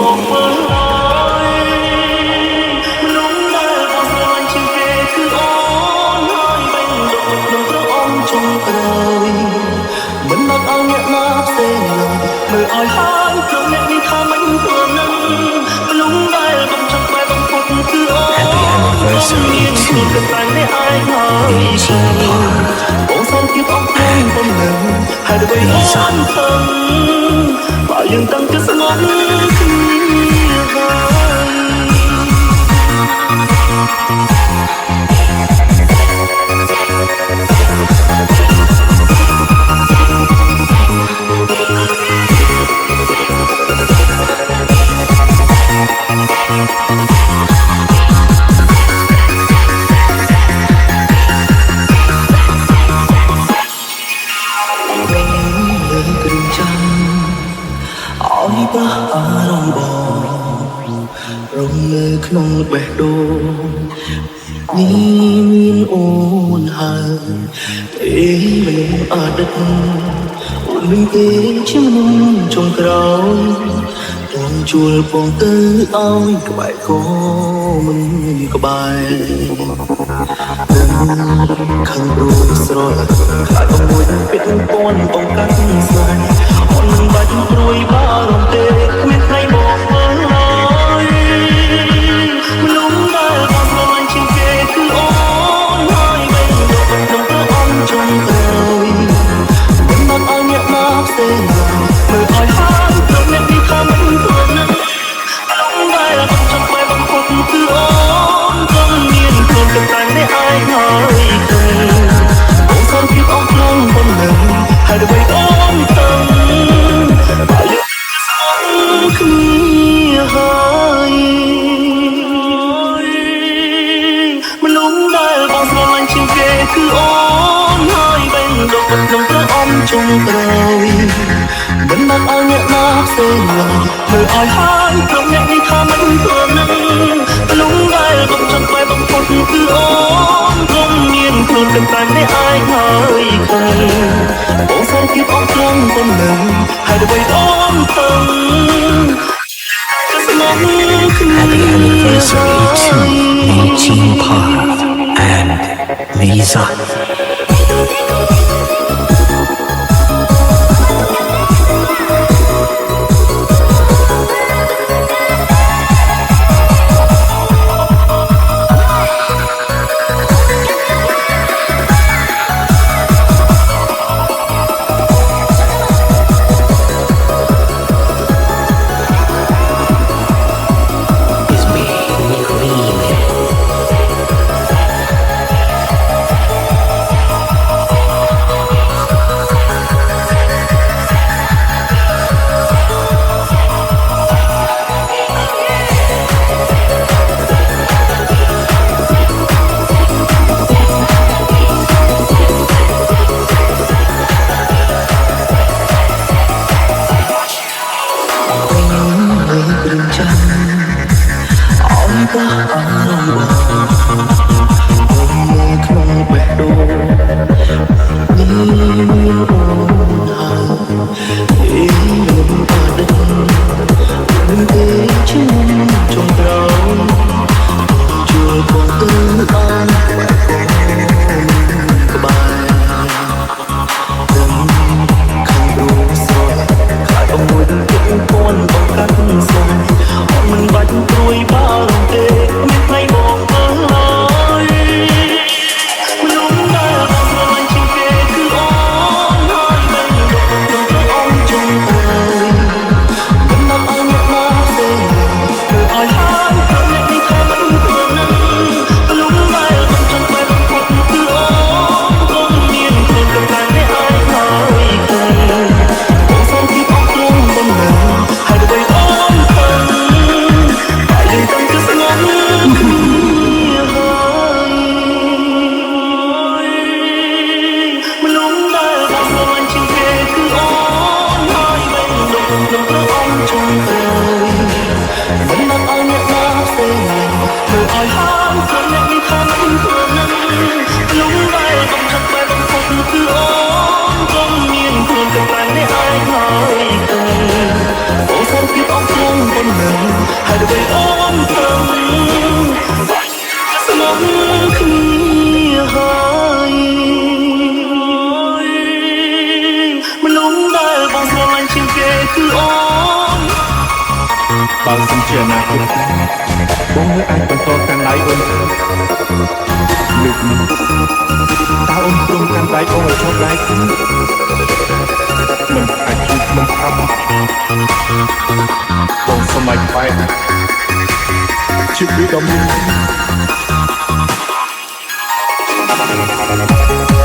บอกเมื่อไรមនុស្សដែលបងស្រឡាញ់ជាងគេគឺអូនហើយបែងលោកក្នុងព្រះអង្គចុងក្រោយមិនមកឲ្យអ្នកណាផ្សេងឡើយមើលឲ្យហើយព្រមអ្នកនេះថាមិនព្រមនឹងមនុស្សដែលបងចង់បែបបំផុតគឺអូន Happy anniversary to Lisa បងសូមគៀបអរគុណបំណងហើយដើម្បីអូនធំបើយើងតាំងចិត្តស្ងប់គ្នាឲ្យប្រះអារម្មណ៍បងរំលើក្នុងបេះដូងនេះមានអូនហើយទេមនុស្សអតីតអូនមិនទេជាមនុស្សចុងក្រោយបងជួលបងទៅឲ្យក្បែរក៏មិនក្បែរខាងរួយស្រលខ្លាចបងមួយពេញពន់បងកាត់ស្លាញ់អូនមិនបាច់ព្រួយបារម្ភទេគ្មានថ្ងៃមកមើលហើយមនុស្សដែលបងស្រឡាញ់ជាងគេគឺអូនហើយបែរទៅក្នុងព្រះអង្គចុងក្រោយមិនមកឲ្យអ្នកណាផ្សេងឡើយមើលឲ្យហើយព្រមអ្នកនេះថាមិនព្រមនឹងមនុស្សដែលបងចង់បែបបំផុតគឺអូនគង់មានខ្លួនតែអ្នកឯងហើយគឺបងសូមគៀបអរគុណបំណងហើយដើម្បីអូនទៅបើយើងស្អប់គ្នាហើយមនុស្សដែលបងស្រឡាញ់ជាងគេគឺអូនហើយបែរលោកក្នុងព្រះអង្គចុងក្រោយមិនមកឲ្យអ្នកណាផ្សេងឡើយមើលឲ្យហើយព្រមអ្នកនេះថាមិនព្រមនឹងមនុស្សដែលបងចង់បែបបំផុតគឺអូនគង់មានខ្លួនតែអ្នកឯងហើយគឺបងសូមគៀបអរគុណបំណងហើយដើម្បីអូនទៅ Happy anniversary to Eugene Park and Lisa. Hãy subscribe cho kênh Ghiền Mì Gõ để không bỏ lỡ បើសិនជាអនាគតបងនៅអាចបន្តកាន់ដៃអូនលើកនេះតើអូនព្រមកាន់ដៃបងឲ្យជាប់ដៃគឺមិនអាចជួបមិនខំបងសម័យបែបជីវិតដ៏មាន